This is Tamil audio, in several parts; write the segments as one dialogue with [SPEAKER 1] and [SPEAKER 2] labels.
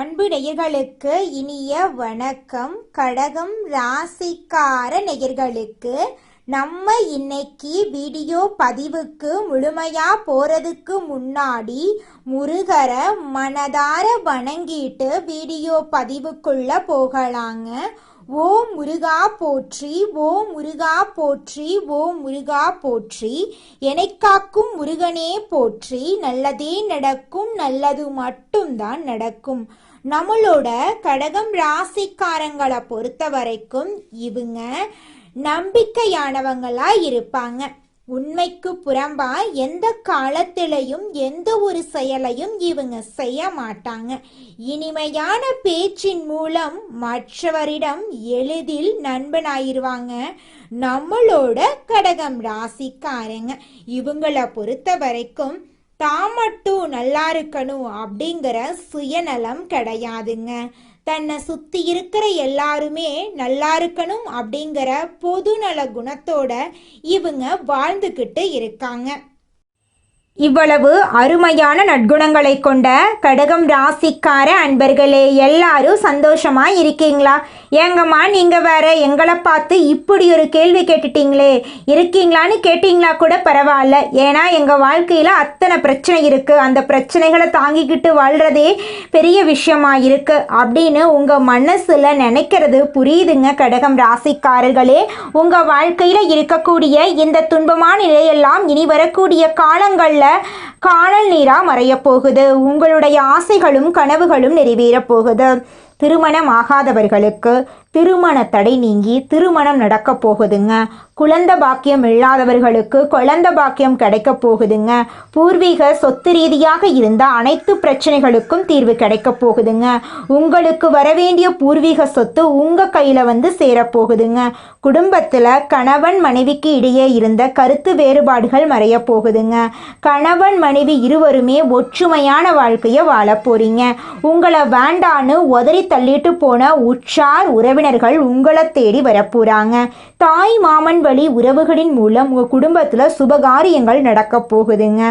[SPEAKER 1] அன்பு நேயர்களுக்கு இனிய வணக்கம். கடகம் ராசிக்கார நேயர்களுக்கு நம்ம இன்னைக்கு வீடியோ பதிவுக்கு முழுமையா போறதுக்கு முன்னாடி முருகரை மனதார வணங்கிட்டு வீடியோ பதிவுக்குள்ள போகலாங்க. ஓம் முருகா போற்றி, ஓம் முருகா போற்றி, ஓம் முருகா போற்றி. எனைக்காக்கும் முருகனே போற்றி. நல்லதே நடக்கும், நல்லது மட்டும்தான் நடக்கும். நம்மளோட கடகம் ராசிக்காரங்களை பொறுத்த வரைக்கும் இவங்க நம்பிக்கையானவங்களா இருப்பாங்க. உண்மைக்கு புறம்பா எந்த காலத்திலையும் எந்த ஒரு செயலையும் இவங்க செய்ய மாட்டாங்க. இனிமையான பேச்சின் மூலம் மற்றவரிடம் எளிதில் நண்பனாயிருவாங்க நம்மளோட கடகம் ராசிக்காரங்க. இவங்களை பொறுத்த வரைக்கும் தான் மட்டும் நல்லா இருக்கணும் அப்படிங்கிற சுயநலம் கிடையாதுங்க. தன்னை சுத்தி இருக்கிற எல்லாருமே நல்லா இருக்கணும் அப்படிங்கிற பொதுநல குணத்தோட இவங்க வாழ்ந்துகிட்டு இருக்காங்க. இவ்வளவு அருமையான நற்குணங்களை கொண்ட கடகம் ராசிக்கார அன்பர்களே, எல்லாரும் சந்தோஷமா இருக்கீங்களா? ஏங்கம்மா நீங்க வேற எங்களை பார்த்து இப்படி ஒரு கேள்வி கேட்டுட்டீங்களே, இருக்கீங்களான்னு கேட்டீங்களா கூட பரவாயில்ல. ஏன்னா எங்க வாழ்க்கையில அத்தனை பிரச்சனை இருக்கு, அந்த பிரச்சனைகளை தாங்கிக்கிட்டு வாழ்றதே பெரிய விஷயமா இருக்கு அப்படின்னு உங்க மனசுல நினைக்கிறது புரியுதுங்க. கடகம் ராசிக்காரர்களே, உங்க வாழ்க்கையில இருக்கக்கூடிய இந்த துன்பமான நிலையெல்லாம் இனி வரக்கூடிய காலங்கள்ல காணல் நீரா மறைய போகுது. உங்களுடைய ஆசைகளும் கனவுகளும் நிறைவேற போகுது. திருமணம் ஆகாதவர்களுக்கு திருமண தடை நீங்கி திருமணம் நடக்க போகுதுங்க. குழந்தை பாக்கியம் இல்லாதவர்களுக்கு குழந்தை பாக்கியம் கிடைக்க போகுதுங்க. பூர்வீக சொத்து ரீதியாக இருந்த அனைத்து பிரச்சனைகளுக்கும் தீர்வு கிடைக்க போகுதுங்க. உங்களுக்கு வரவேண்டிய பூர்வீக சொத்து உங்க கையில வந்து சேரப்போகுதுங்க. குடும்பத்துல கணவன் மனைவிக்கு இடையே இருந்த கருத்து வேறுபாடுகள் மறைய போகுதுங்க. கணவன் மனைவி இருவருமே ஒற்றுமையான வாழ்க்கையை வாழ போறீங்க. உங்களை வேண்டான்னு உதறி தள்ளிட்டு போன உற்றார் உறவினர்கள் உங்களை தேடி வரப்போறாங்க. தாய் மாமன் வழி உறவுகளின் மூலம் உங்க குடும்பத்துல சுபகாரியங்கள் நடக்க போகுதுங்க.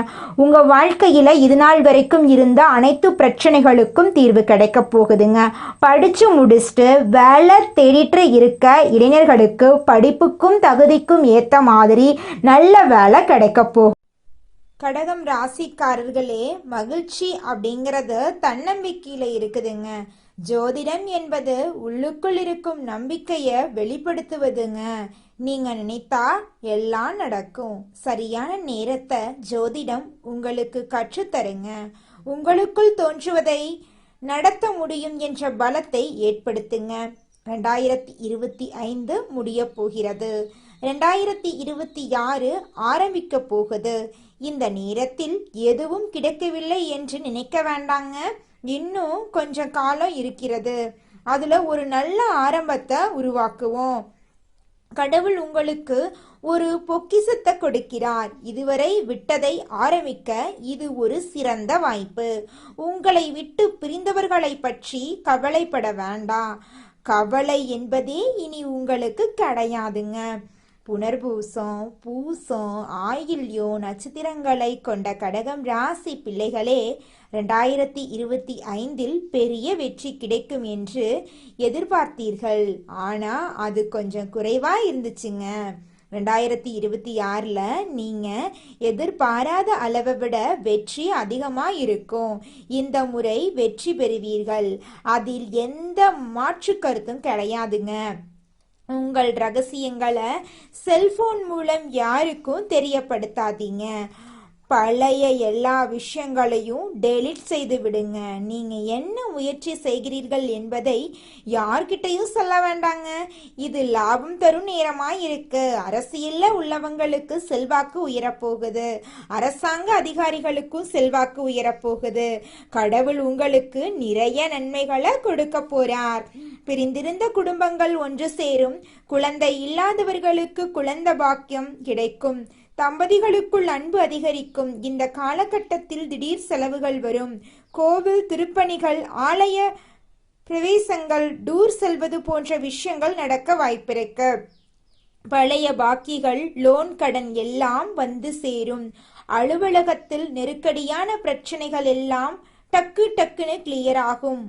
[SPEAKER 1] உங்க வாழ்க்கையில இது நாள் வரைக்கும் இருந்த அனைத்து பிரச்சனைகளுக்கும் தீர்வு கிடைக்க போகுதுங்க. படிச்சு முடிச்சுட்டு வேலை தேடிட்டு இருக்க இளைஞர்களுக்கு படிப்புக்கும் தகுதிக்கும் ஏத்த மாதிரி நல்ல வேலை கிடைக்க போகும். கடகம் ராசிக்காரர்களே, மகிழ்ச்சி அப்படிங்கிறது தன்னம்பிக்கையில இருக்குதுங்க. ஜோதிடம் என்பது உள்ளுக்குள் இருக்கும் நம்பிக்கையை வெளிப்படுத்துவதுங்க. நீங்க நினைத்தா எல்லாம் நடக்கும். சரியான நேரத்தை ஜோதிடம் உங்களுக்கு கற்றுத்தருங்க. உங்களுக்குள் தோன்றுவதை நடத்த முடியும் என்ற பலத்தை ஏற்படுத்துங்க. 2025 முடிய போகிறது. 2026 ஆரம்பிக்க போகுது. இந்த நேரத்தில் எதுவும் கிடைக்கவில்லை என்று நினைக்க வேண்டாங்க. இன்னும் கொஞ்சம் காலம் இருக்கிறது. அதுல ஒரு நல்ல ஆரம்பத்தை உருவாக்குவோம். கடவுள் உங்களுக்கு ஒரு பொக்கிஷத்தை கொடுக்கிறார். இதுவரை விட்டதை ஆரம்பிக்க இது ஒரு சிறந்த வாய்ப்பு. உங்களை விட்டு பிரிந்தவர்களை பற்றி கவலைப்பட வேண்டாம். கவலை என்பதே இனி உங்களுக்கு கிடையாதுங்க. புனர்பூசம், பூசம், ஆயில்யம் நட்சத்திரங்களை கொண்ட கடகம் ராசி பிள்ளைகளே, 2025 பெரிய வெற்றி கிடைக்கும் என்று எதிர்பார்த்தீர்கள். ஆனா அது கொஞ்சம் குறைவா இருந்துச்சுங்க. 2026 நீங்க எதிர்பாராத அளவை விட வெற்றி அதிகமா இருக்கும். இந்த முறை வெற்றி பெறுவீர்கள். அதில் எந்த மாற்று கருத்தும் கிடையாதுங்க. உங்கள் ரகசியங்களை செல்போன் மூலம் யாருக்கும் தெரியப்படுத்தாதீங்க. பழைய எல்லா விஷயங்களையும் டெலீட் செய்து விடுங்க. நீங்க என்ன முயற்சி செய்கிறீர்கள் என்பதை யார்கிட்டையும் சொல்ல வேண்டாங்க. இது லாபம் தரும் நேரமாய் இருக்கு. அரசியல்ல உள்ளவங்களுக்கு செல்வாக்கு உயரப்போகுது. அரசாங்க அதிகாரிகளுக்கும் செல்வாக்கு உயரப்போகுது. கடவுள் உங்களுக்கு நிறைய நன்மைகளை கொடுக்க போறார். பிரிந்திருந்த குடும்பங்கள் ஒன்று சேரும். குழந்தை இல்லாதவர்களுக்கு குழந்தை பாக்கியம் கிடைக்கும். தம்பதிகளுக்குள் அன்பு அதிகரிக்கும். இந்த காலகட்டத்தில் திடீர் செலவுகள் வரும். கோவில் திருப்பணிகள், ஆலய பிரவேசங்கள், டூர் செல்வது போன்ற விஷயங்கள் நடக்க வாய்ப்பிருக்கு. பழைய பாக்கிகள், லோன், கடன் எல்லாம் வந்து சேரும். அலுவலகத்தில் நெருக்கடியான பிரச்சனைகள் எல்லாம் டக்குன்னு கிளியர் ஆகும்.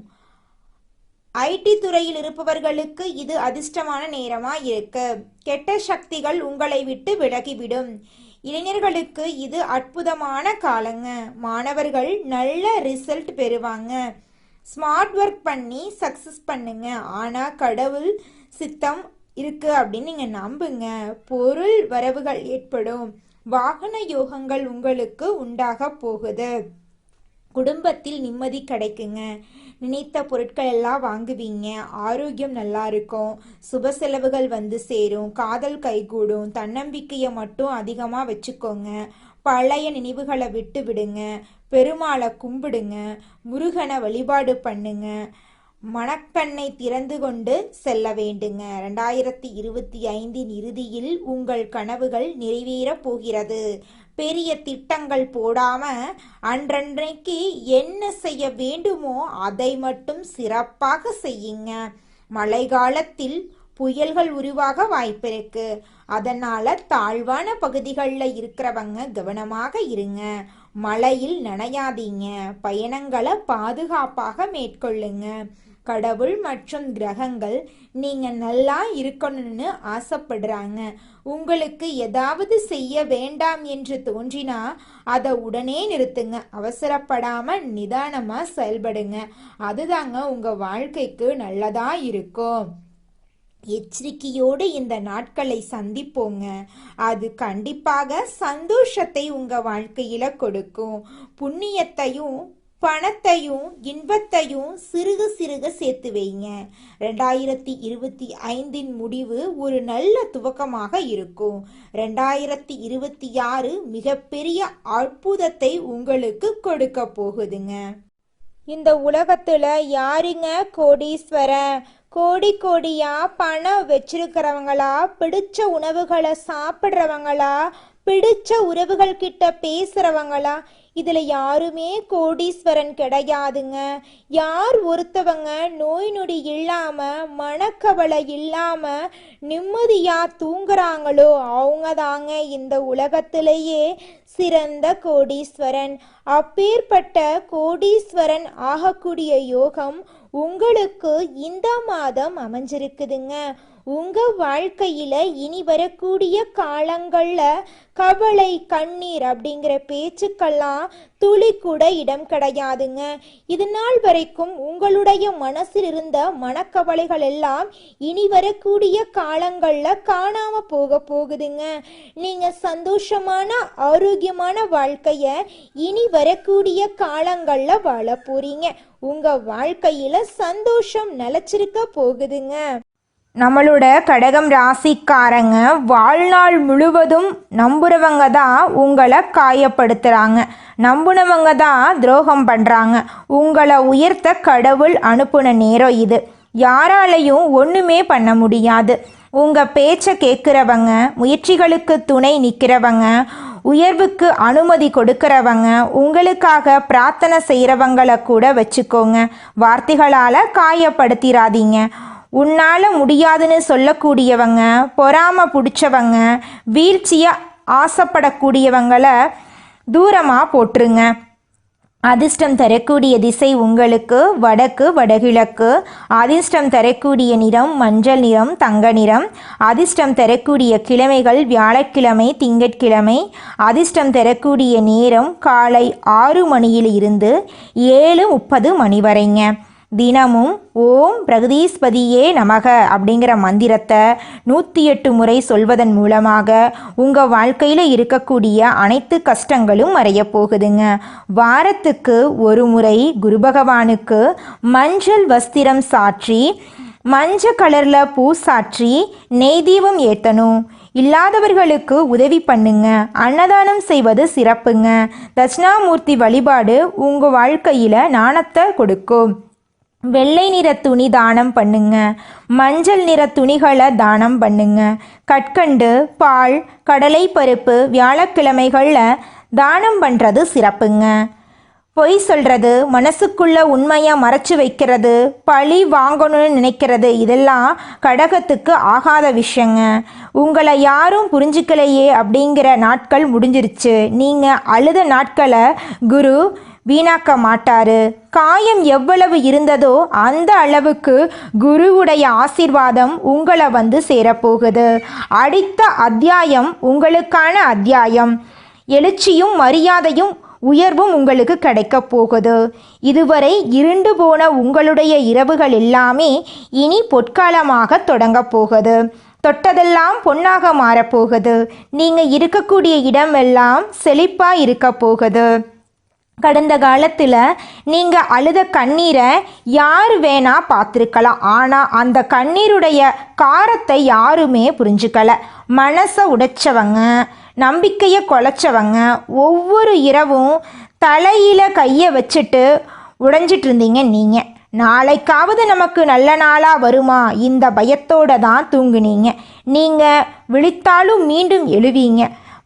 [SPEAKER 1] ஐடி துறையில் இருப்பவர்களுக்கு இது அதிர்ஷ்டமான நேரமா இருக்கு. கெட்ட சக்திகள் உங்களை விட்டு விலகிவிடும். இளைஞர்களுக்கு இது அற்புதமான காலங்க. மாணவர்கள் நல்ல ரிசல்ட் பெறுவாங்க. ஸ்மார்ட் ஒர்க் பண்ணி சக்சஸ் பண்ணுங்க. ஆனா கடவுள் சித்தம் இருக்கு அப்படின்னு நீங்க நம்புங்க. பொருள் வரவுகள் ஏற்படும். வாகன யோகங்கள் உங்களுக்கு உண்டாக போகுது. குடும்பத்தில் நிம்மதி கிடைக்குங்க. நினைத்த பொருட்கள் எல்லாம் வாங்குவீங்க. ஆரோக்கியம் நல்லா இருக்கும். சுப செலவுகள் வந்து சேரும். காதல் கைகூடும். தன்னம்பிக்கையை மட்டும் அதிகமாக வச்சுக்கோங்க. பழைய நினைவுகளை விட்டு விடுங்க. பெருமாளை கும்பிடுங்க. முருகனை வழிபாடு பண்ணுங்க. மனக்கண்ணை திறந்து கொண்டு செல்ல வேண்டுங்க. 2025 இறுதியில் உங்கள் கனவுகள் நிறைவேறப் போகிறது. பெரிய திட்டங்கள் போடாம அன்றன்றைக்கு என்ன செய்ய வேண்டுமோ அதை மட்டும் சிறப்பாக செய்யுங்க. மழை காலத்தில் புயல்கள் உருவாக வாய்ப்பிருக்கு. அதனால தாழ்வான பகுதிகளில் இருக்கிறவங்க கவனமாக இருங்க. மழையில் நனையாதீங்க. பயணங்களை பாதுகாப்பாக மேற்கொள்ளுங்க. கடவுள் மற்றும் கிரகங்கள் நீங்க நல்லா இருக்கணும்னு ஆசைப்படுறாங்க. உங்களுக்கு ஏதாவது செய்ய வேண்டாம் என்று தோன்றினா அதை உடனே நிறுத்துங்க. அவசரப்படாம நிதானமா செயல்படுங்க. அதுதாங்க உங்க வாழ்க்கைக்கு நல்லதா இருக்கும். எச்சரிக்கையோடு இந்த நாட்களை சந்திப்போங்க. அது கண்டிப்பாக சந்தோஷத்தை உங்க வாழ்க்கையில கொடுக்கும். புண்ணியத்தையும் பணத்தையும் இன்பத்தையும் சிறுக சிறுக சேர்த்து வைங்க. 2025 முடிவு ஒரு நல்ல துவக்கமாக இருக்கும். 2026 மிகப்பெரிய அற்புதத்தை உங்களுக்கு கொடுக்க போகுதுங்க. இந்த உலகத்துல யாருங்க கோடீஸ்வரன்? கோடி கோடியா பணம் வச்சிருக்கிறவங்களா? பிடிச்ச உணவுகளை சாப்பிட்றவங்களா? பிடிச்ச உறவுகள் கிட்ட பேசுறவங்களா? இதுல யாருமே கோடீஸ்வரன் கிடையாதுங்க. யார் ஒருத்தவங்க நோய் நொடி இல்லாம மனக்கவலை இல்லாம நிம்மதியா தூங்குறாங்களோ அவங்க தாங்க இந்த உலகத்திலேயே சிறந்த கோடீஸ்வரன். அப்பேற்பட்ட கோடீஸ்வரன் ஆகக்கூடிய யோகம் உங்களுக்கு இந்த மாதம் அமைஞ்சிருக்குதுங்க. உங்க வாழ்க்கையில இனி வரக்கூடிய காலங்கள்ல கவலை கண்ணீர் அப்படிங்கிற பேச்சுக்கெல்லாம் துளி கூட இடம் கிடையாதுங்க. இது நாள் வரைக்கும் உங்களுடைய மனசில் இருந்த மனக்கவலைகள் எல்லாம் இனி வரக்கூடிய காலங்கள்ல காணாம போகுதுங்க. நீங்க சந்தோஷமான ஆரோக்கியமான வாழ்க்கைய இனி வரக்கூடிய காலங்கள்ல வாழ போறீங்க. உங்க வாழ்க்கையில சந்தோஷம் நிலைச்சிருக்க போகுதுங்க. நம்மளோட கடகம் ராசிக்காரங்க வாழ்நாள் முழுவதும் நம்புறவங்க தான் உங்களை காயப்படுத்துகிறாங்க. நம்புனவங்க தான் துரோகம் பண்ணுறாங்க. உங்களை உயர்த்த கடவுள் அனுப்புன நேரம் இது. யாராலையும் ஒன்றுமே பண்ண முடியாது. உங்கள் பேச்சை கேட்குறவங்க, முயற்சிகளுக்கு துணை நிற்கிறவங்க, உயர்வுக்கு அனுமதி கொடுக்கிறவங்க, உங்களுக்காக பிரார்த்தனை செய்கிறவங்களை கூட வச்சுக்கோங்க. வார்த்தைகளால் காயப்படுத்திடாதீங்க. உன்னால் முடியாதுன்னு சொல்லக்கூடியவங்க, பொறாமை பிடிச்சவங்க, வீழ்ச்சியை ஆசைப்படக்கூடியவங்களை தூரமாக போட்டுருங்க. அதிர்ஷ்டம் தரக்கூடிய திசை உங்களுக்கு வடக்கு வடகிழக்கு. அதிர்ஷ்டம் தரக்கூடிய நிறம் மஞ்சள் நிறம், தங்க நிறம். அதிர்ஷ்டம் தரக்கூடிய கிழமைகள் வியாழக்கிழமை, திங்கட்கிழமை. அதிர்ஷ்டம் தரக்கூடிய நேரம் காலை 6 மணியில் இருந்து 7:30 மணி வரைங்க. தினமும் ஓம் பிரகதீஸ்பதியே நமக அப்படிங்கிற மந்திரத்தை 108 முறை சொல்வதன் மூலமாக உங்கள் வாழ்க்கையில் இருக்கக்கூடிய அனைத்து கஷ்டங்களும் மறைய போகுதுங்க. வாரத்துக்கு ஒரு முறை குரு பகவானுக்கு மஞ்சள் வஸ்திரம் சாற்றி, மஞ்சள் கலரில் பூ சாற்றி நெய் தீபம் ஏற்றணும். இல்லாதவர்களுக்கு உதவி பண்ணுங்க. அன்னதானம் செய்வது சிறப்புங்க. தட்சிணாமூர்த்தி வழிபாடு உங்கள் வாழ்க்கையில் ஞானத்தை கொடுக்கும். வெள்ளை நிற துணி தானம் பண்ணுங்க. மஞ்சள் நிற துணிகளை தானம் பண்ணுங்க. கற்கண்டு, பால், கடலை பருப்பு வியாழக்கிழமைகளில் தானம் பண்ணுறது சிறப்புங்க. பொய் சொல்கிறது, மனசுக்குள்ள உண்மையை மறைச்சு வைக்கிறது, பழி வாங்கணும்னு நினைக்கிறது இதெல்லாம் கடகத்துக்கு ஆகாத விஷயங்க. உங்களை யாரும் புரிஞ்சுக்கலையே அப்படிங்கிற நாட்கள் முடிஞ்சிருச்சு. நீங்கள் அழுத நாட்களை குரு வீணாக்க மாட்டாரு. காயம் எவ்வளவு இருந்ததோ அந்த அளவுக்கு குருவுடைய ஆசீர்வாதம் உங்களை வந்து சேரப்போகுது. அடுத்த அத்தியாயம் உங்களுக்கான அத்தியாயம். எழுச்சியும் மரியாதையும் உயர்வும் உங்களுக்கு கிடைக்க போகுது. இதுவரை இருண்டு போன உங்களுடைய இரவுகள் எல்லாமே இனி பொற்காலமாக தொடங்க போகுது. தொட்டதெல்லாம் பொன்னாக மாறப்போகுது. நீங்கள் இருக்கக்கூடிய இடமெல்லாம் செழிப்பாக இருக்க போகுது. கடந்த காலத்தில் நீங்கள் அழுத கண்ணீரை யார் வேணா பார்த்துருக்கலாம். ஆனால் அந்த கண்ணீருடைய காரத்தை யாருமே புரிஞ்சுக்கல. மனசை உடைச்சவங்க, நம்பிக்கையை குலைச்சவங்க, ஒவ்வொரு இரவும் தலையில் கையை வச்சுட்டு உடைஞ்சிட்டு இருந்தீங்க நீங்கள். நாளைக்காவது நமக்கு நல்ல நாளாக வருமா இந்த பயத்தோடு தான் தூங்குனீங்க. நீங்கள் விழித்தாலும் மீண்டும் எழுவீங்க.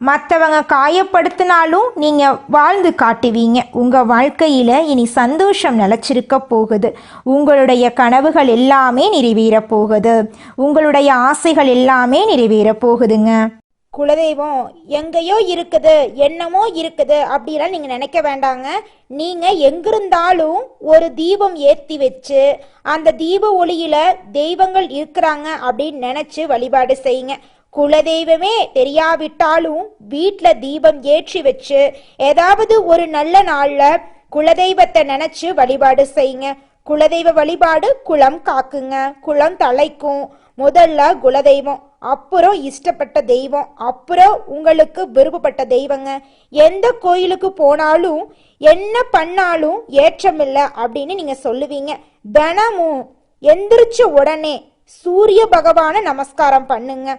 [SPEAKER 1] மற்றவங்க காயப்படுத்தினாலும் நீங்கள் வாழ்ந்து காட்டுவீங்க. உங்கள் வாழ்க்கையில் இனி சந்தோஷம் நிலச்சிருக்க போகுது. உங்களுடைய கனவுகள் எல்லாமே நிறைவேறப் போகுது. உங்களுடைய ஆசைகள் எல்லாமே நிறைவேறப் போகுதுங்க.
[SPEAKER 2] குலதெய்வம் எங்கேயோ இருக்குது, என்னமோ இருக்குது அப்படிலாம் நீங்கள் நினைக்க வேண்டாங்க. நீங்கள் எங்கிருந்தாலும் ஒரு தீபம் ஏற்றி வச்சு அந்த தீப ஒளியில் தெய்வங்கள் இருக்கிறாங்க அப்படின்னு நினச்சி வழிபாடு செய்யுங்க. குலதெய்வமே தெரியாவிட்டாலும் வீட்டில் தீபம் ஏற்றி வச்சு ஏதாவது ஒரு நல்ல நாளில் குலதெய்வத்தை நினச்சி வழிபாடு செய்யுங்க. குலதெய்வ வழிபாடு குலம் காக்குங்க, குலம் தலைக்கும். முதல்ல குலதெய்வம், அப்புறம் இஷ்டப்பட்ட தெய்வம், அப்புறம் உங்களுக்கு விருப்பப்பட்ட தெய்வங்க. எந்த கோயிலுக்கு போனாலும் என்ன பண்ணாலும் ஏற்றமில்லை அப்படின்னு நீங்கள் சொல்லுவீங்க. தினமும் எந்திரிச்ச உடனே சூரிய பகவானை நமஸ்காரம் பண்ணுங்க.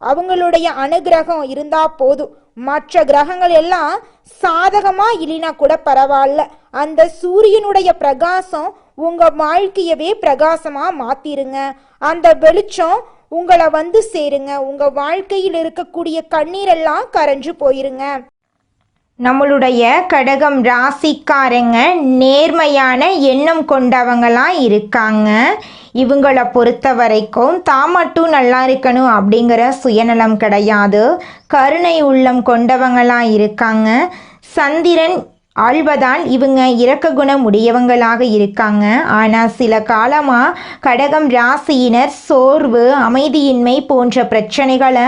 [SPEAKER 2] அவங்களுடைய அனுகிரகம் இருந்தா போதும். மற்ற கிரகங்கள் எல்லாம் சாதகமா இல்லைனா கூட பரவாயில்ல. அந்த சூரியனுடைய பிரகாசம் உங்க வாழ்க்கையவே பிரகாசமா மாத்திருங்க. அந்த வெளிச்சம் உங்களை வந்து சேருங்க. உங்க வாழ்க்கையில் இருக்கக்கூடிய கண்ணீரெல்லாம் கரைஞ்சு போயிருங்க.
[SPEAKER 1] நம்மளுடைய கடகம் ராசிக்காரங்க நேர்மையான எண்ணம் கொண்டவங்களாம் இருக்காங்க. இவங்களை பொறுத்த வரைக்கும் தான் மட்டும் நல்லா இருக்கணும் அப்படிங்கிற சுயநலம் கிடையாது. கருணை உள்ளம் கொண்டவங்களாம் இருக்காங்க. சந்திரன் ஆழ்வதால் இவங்க இரக்க குணம் உடையவங்களாக இருக்காங்க. ஆனால் சில காலமாக கடகம் ராசியினர் சோர்வு, அமைதியின்மை போன்ற பிரச்சனைகளை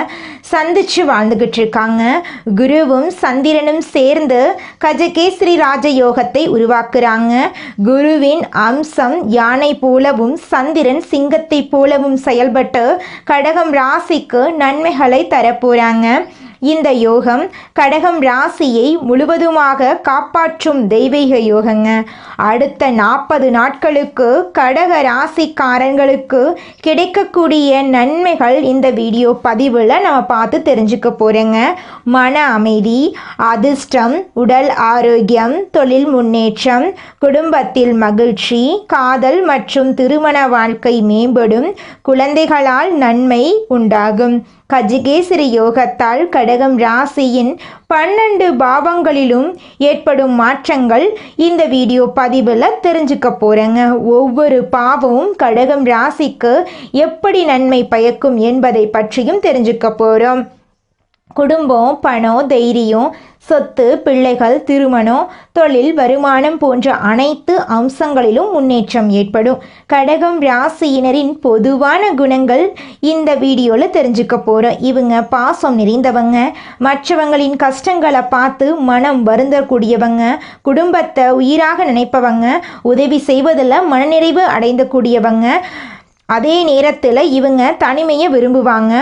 [SPEAKER 1] சந்திச்சு வாழ்ந்துகிட்டு இருக்காங்க. குருவும் சந்திரனும் சேர்ந்து கஜகேசரி ராஜயோகத்தை உருவாக்குறாங்க. குருவின் அம்சம் யானை போலவும் சந்திரன் சிங்கத்தை போலவும் செயல்பட்டு கடகம் ராசிக்கு நன்மைகளை தரப்போறாங்க. இந்த யோகம் கடகம் ராசியை முழுவதுமாக காப்பாற்றும் தெய்வீக யோகங்க. அடுத்த 40 நாட்களுக்கு கடக ராசிக்காரங்களுக்கு கிடைக்கக்கூடிய நன்மைகள் இந்த வீடியோ பதிவில் நம்ம பார்த்து தெரிஞ்சுக்க போகிறோங்க. மன அமைதி, அதிர்ஷ்டம், உடல் ஆரோக்கியம், தொழில் முன்னேற்றம், குடும்பத்தில் மகிழ்ச்சி, காதல் மற்றும் திருமண வாழ்க்கை மேம்படும், குழந்தைகளால் நன்மை உண்டாகும். கஜகேசரி யோகத்தால் கடகம் ராசியின் 12 பாவங்களிலும் ஏற்படும் மாற்றங்கள் இந்த வீடியோ பதிவில் தெரிஞ்சுக்க போகிறேங்க. ஒவ்வொரு பாவமும் கடகம் ராசிக்கு எப்படி நன்மை பயக்கும் என்பதை பற்றியும் தெரிஞ்சுக்க போகிறோம். குடும்பம், பணம், தைரியம், சொத்து, பிள்ளைகள், திருமணம், தொழில், வருமானம் போன்ற அனைத்து அம்சங்களிலும் முன்னேற்றம் ஏற்படும். கடகம் ராசியினரின் பொதுவான குணங்கள் இந்த வீடியோவில் தெரிஞ்சுக்க போகிறோம். இவங்க பாசம் நிறைந்தவங்க, மற்றவங்களின் கஷ்டங்களை பார்த்து மனம் வருந்தக்கூடியவங்க, குடும்பத்தை உயிராக நினைப்பவங்க, உதவி செய்வதில் மனநிறைவு அடைந்தக்கூடியவங்க. அதே நேரத்தில் இவங்க தனிமையை விரும்புவாங்க.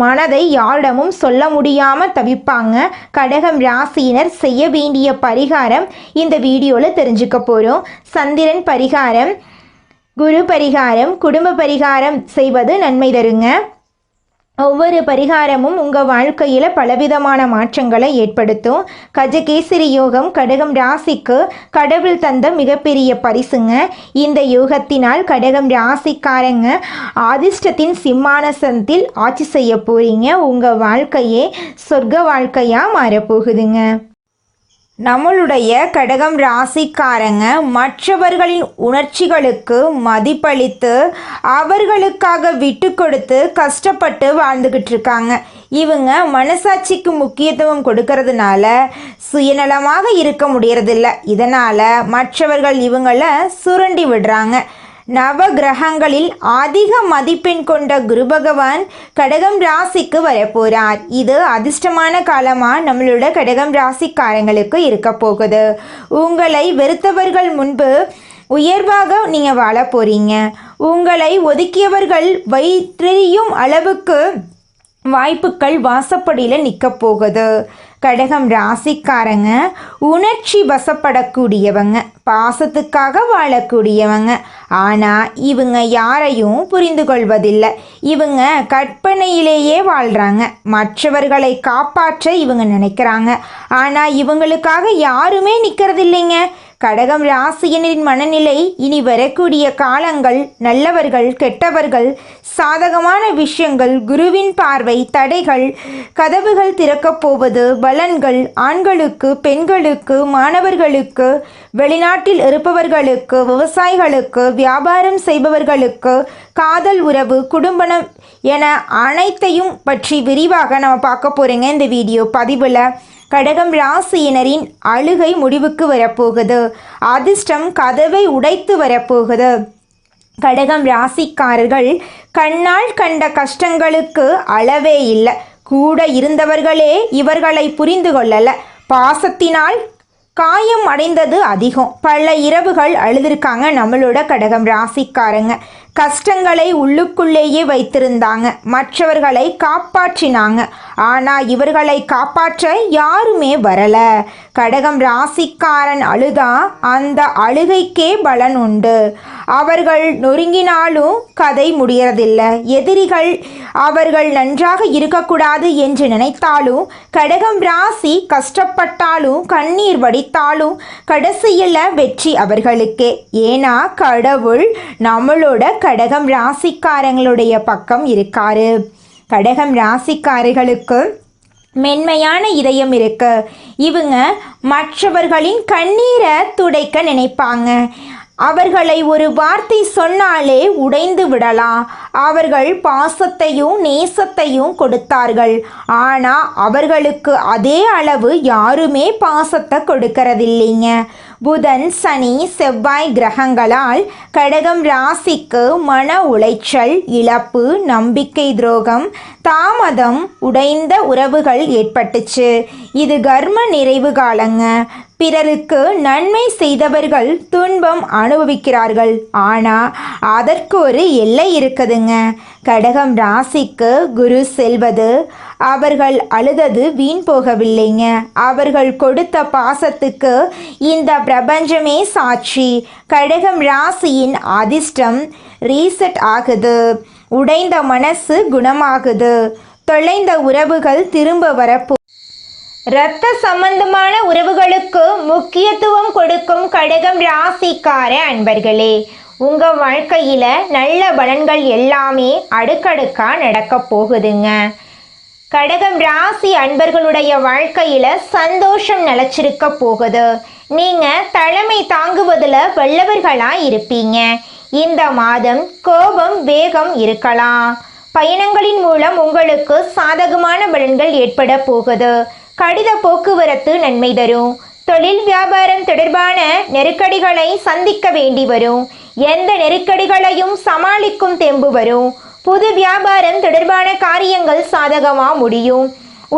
[SPEAKER 1] மனதை யாரிடமும் சொல்ல முடியாமல் தவிப்பாங்க. கடகம் ராசியினர் செய்ய வேண்டிய பரிகாரம் இந்த வீடியோவில் தெரிஞ்சுக்க போகிறோம். சந்திரன் பரிகாரம், குரு பரிகாரம், குடும்ப பரிகாரம் செய்வது நன்மை தருங்க. ஒவ்வொரு பரிகாரமும் உங்கள் வாழ்க்கையில் பலவிதமான மாற்றங்களை ஏற்படுத்தும். கஜகேசரி யோகம் கடகம் ராசிக்கு கடவுள் தந்த மிகப்பெரிய பரிசுங்க. இந்த யோகத்தினால் கடகம் ராசிக்காரங்க அதிர்ஷ்டத்தின் சிம்மாசனத்தில் ஆட்சி செய்ய போகிறீங்க. உங்கள் வாழ்க்கையே சொர்க்க வாழ்க்கையாக மாறப்போகுதுங்க. நம்மளுடைய கடகம் ராசிக்காரங்க மற்றவர்களின் உணர்ச்சிகளுக்கு மதிப்பளித்து அவர்களுக்காக விட்டு கொடுத்து கஷ்டப்பட்டு வாழ்ந்துக்கிட்டு இருக்காங்க. இவங்க மனசாட்சிக்கு முக்கியத்துவம் கொடுக்கறதுனால சுயநலமாக இருக்க முடியறதில்ல. இதனால் மற்றவர்கள் இவங்களை சுரண்டி விடுறாங்க. நவ கிரகங்களில் அதிக மதிப்பெண் கொண்ட குரு பகவான் கடகம் ராசிக்கு வரப்போறார். இது அதிர்ஷ்டமான காலமாக நம்மளோட கடகம் ராசிக்காரங்களுக்கு இருக்க போகுது. உங்களை வெறுத்தவர்கள் முன்பு உயர்வாக நீங்கள் வாழ போறீங்க. உங்களை ஒதுக்கியவர்கள் வைத்தெறியும் அளவுக்கு வாய்ப்புகள் வாசப்படியில் நிற்க போகுது. கடகம் ராசிக்காரங்க உணர்ச்சி வசப்படக்கூடியவங்க, பாசத்துக்காக வாழக்கூடியவங்க. ஆனால் இவங்க யாரையும் புரிந்து கொள்வதில்லை. இவங்க கற்பனையிலேயே வாழ்கிறாங்க. மற்றவர்களை காப்பாற்ற இவங்க நினைக்கிறாங்க. ஆனால் இவங்களுக்காக யாருமே நிற்கிறது இல்லைங்க. கடகம் ராசியினரின் மனநிலை இனி வரக்கூடிய காலங்கள் நல்லவர்கள் கெட்டவர்கள் சாதகமான விஷயங்கள் குருவின் பார்வை தடைகள் கதவுகள் திறக்கப் போவது பலன்கள் ஆண்களுக்கு பெண்களுக்கு மாணவர்களுக்கு வெளிநாட்டில் இருப்பவர்களுக்கு விவசாயிகளுக்கு வியாபாரம் செய்பவர்களுக்கு காதல் உறவு குடும்பம் என அனைத்தையும் பற்றி விரிவாக நம்ம பார்க்க போகிறோங்க இந்த வீடியோ பதிவில். கடகம் ராசியினரின் அழுகை முடிவுக்கு வரப்போகுது. அதிர்ஷ்டம் கதவை உடைத்து வரப்போகுது. கடகம் ராசிக்காரர்கள் கண்ணால் கண்ட கஷ்டங்களுக்கு அளவே இல்லை. கூட இருந்தவர்களே இவர்களை புரிந்து கொள்ளலை. பாசத்தினால் காயம் அடைந்தது அதிகம். பல இரவுகள் அழுதுருக்காங்க நம்மளோட கடகம் ராசிக்காரங்க. கஷ்டங்களை உள்ளுக்குள்ளேயே வைத்திருந்தாங்க. மற்றவர்களை காப்பாற்றினாங்க. ஆனால் இவர்களை காப்பாற்ற யாருமே வரலை. கடகம் ராசிக்காரன் அழுதா அந்த அழுகைக்கே பலன் உண்டு. அவர்கள் நொறுங்கினாலும் கதை முடியறதில்லை. எதிரிகள் அவர்கள் நன்றாக இருக்கக்கூடாது என்று நினைத்தாலும் கடகம் ராசி கஷ்டப்பட்டாலும் கண்ணீர் வடித்தாலும் கடைசியில் வெற்றி அவர்களுக்கே. ஏன்னா கடவுள் நம்மளோட கடகம் ராசிக்காரங்களுடைய பக்கம் இருக்காரு. கடகம் ராசிக்காரர்களுக்கு மென்மையான இதயம் இருக்கு. இவங்க மற்றவர்களின் கண்ணீரை துடைக்க நினைப்பாங்க. அவர்களை ஒரு வார்த்தை சொன்னாலே உடைந்து விடலாம். அவர்கள் பாசத்தையும் நேசத்தையும் கொடுத்தார்கள். ஆனால் அவர்களுக்கு அதே அளவு யாருமே பாசத்தை கொடுக்கறதில்லைங்க. புதன் சனி செவ்வாய் கிரகங்களால் கடகம் ராசிக்கு மன உளைச்சல் இழப்பு நம்பிக்கை துரோகம் தாமதம் உடைந்த உறவுகள் ஏற்பட்டுச்சு. இது கர்ம நிறைவு காலங்க. பிறருக்கு நன்மை செய்தவர்கள் துன்பம் அனுபவிக்கிறார்கள். ஆனால் அதற்கு ஒரு எல்லை இருக்குதுங்க. கடகம் ராசிக்கு குரு செல்வது அவர்கள் அழுதது வீண் போகவில்லைங்க. அவர்கள் கொடுத்த பாசத்துக்கு இந்த பிரபஞ்சமே சாட்சி. கடகம் ராசியின் அதிர்ஷ்டம் ரீசெட் ஆகுது. உடைந்த மனசு குணமாகுது. தொலைந்த உறவுகள் திரும்ப வரப்போ இரத்த சம்பந்தமான உறவுகளுக்கு முக்கியத்துவம் கொடுக்கும் கடகம் ராசிக்கார அன்பர்களே, உங்கள் வாழ்க்கையில் நல்ல பலன்கள் எல்லாமே அடுக்கடுக்காக நடக்க போகுதுங்க. கடகம் ராசி அன்பர்களுடைய வாழ்க்கையில் சந்தோஷம் நிலச்சிருக்க போகுது. நீங்கள் தலைமை தாங்குவதில் வல்லவர்களாக இருப்பீங்க. இந்த மாதம் கோபம் வேகம் இருக்கலாம். பயணங்களின் மூலம் உங்களுக்கு சாதகமான பலன்கள் ஏற்பட போகுது. கடித போக்குவரத்து நன்மை தரும். தொழில் வியாபாரம் தொடர்பான நெருக்கடிகளை சந்திக்க வேண்டி வரும். எந்த நெருக்கடிகளையும் சமாளிக்கும் தெம்பு வரும். புது வியாபாரம் தொடர்பான காரியங்கள் சாதகமாக முடியும்.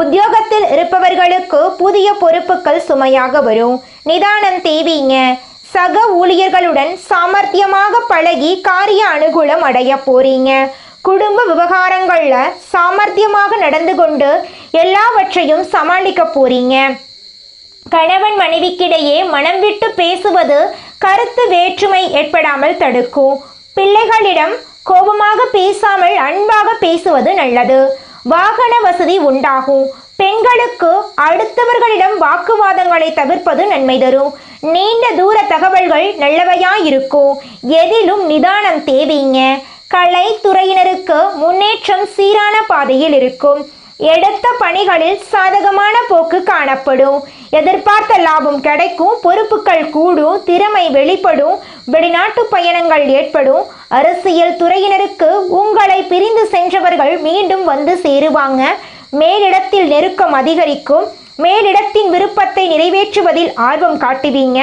[SPEAKER 1] உத்தியோகத்தில் இருப்பவர்களுக்கு புதிய பொறுப்புகள் சுமையாக வரும். நிதானம் தேவைங்க. சக ஊழியர்களுடன் சாமர்த்தியமாக பழகி காரிய அனுகூலம் அடைய போறீங்க. குடும்ப விவகாரங்களில் சாமர்த்தியமாக நடந்து கொண்டு எல்லாவற்றையும் சமாளிக்க போறீங்க. கணவன் மனைவிக்கிடையே மனம் விட்டு பேசுவது கருத்து வேற்றுமை ஏற்படாமல் தடுக்கும். பிள்ளைகளிடம் கோபமாக பேசாமல் அன்பாக பேசுவது நல்லது. வாகன வசதி உண்டாகும். பெண்களுக்கு அடுத்தவர்களிடம் வாக்குவாதங்களை தவிர்ப்பது நன்மை தரும். நீண்ட தூர தகவல்கள் நல்லவையாயிருக்கும். எதிலும் நிதானம் தேவைங்க. கலைத்துறையினருக்கு முன்னேற்றம் சீரான பாதையில் இருக்கும்.
[SPEAKER 2] எடுத்த பணிகளில் சாதகமான போக்கு காணப்படும். எதிர்பார்த்த லாபம் கிடைக்கும். பொறுப்புகள் கூடும். திறமை வெளிப்படும். வெளிநாட்டு பயணங்கள் ஏற்படும். அரசியல் துறையினருக்கு உங்களை பிரிந்து சென்றவர்கள் மீண்டும் வந்து சேருவாங்க. மேலிடத்தில் நெருக்கம் அதிகரிக்கும். மேலிடத்தின் விருப்பத்தை நிறைவேற்றுவதில் ஆர்வம் காட்டுவீங்க.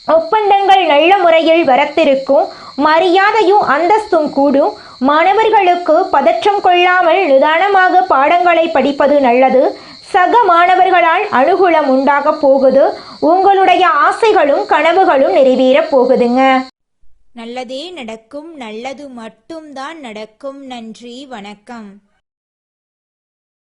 [SPEAKER 2] ஒப்பந்தங்கள் நல்ல முறையில் வரத்திருக்கும். மரியாதையும் அந்தஸ்தும் கூடும். மாணவர்களுக்கு பதற்றம் கொள்ளாமல் நிதானமாக பாடங்களை படிப்பது நல்லது. சக மாணவர்களால் அனுகூலம் உண்டாக போகுது. உங்களுடைய ஆசைகளும் கனவுகளும் நிறைவேறப் போகுதுங்க.
[SPEAKER 1] நல்லதே நடக்கும். நல்லது மட்டும்தான் நடக்கும். நன்றி, வணக்கம்.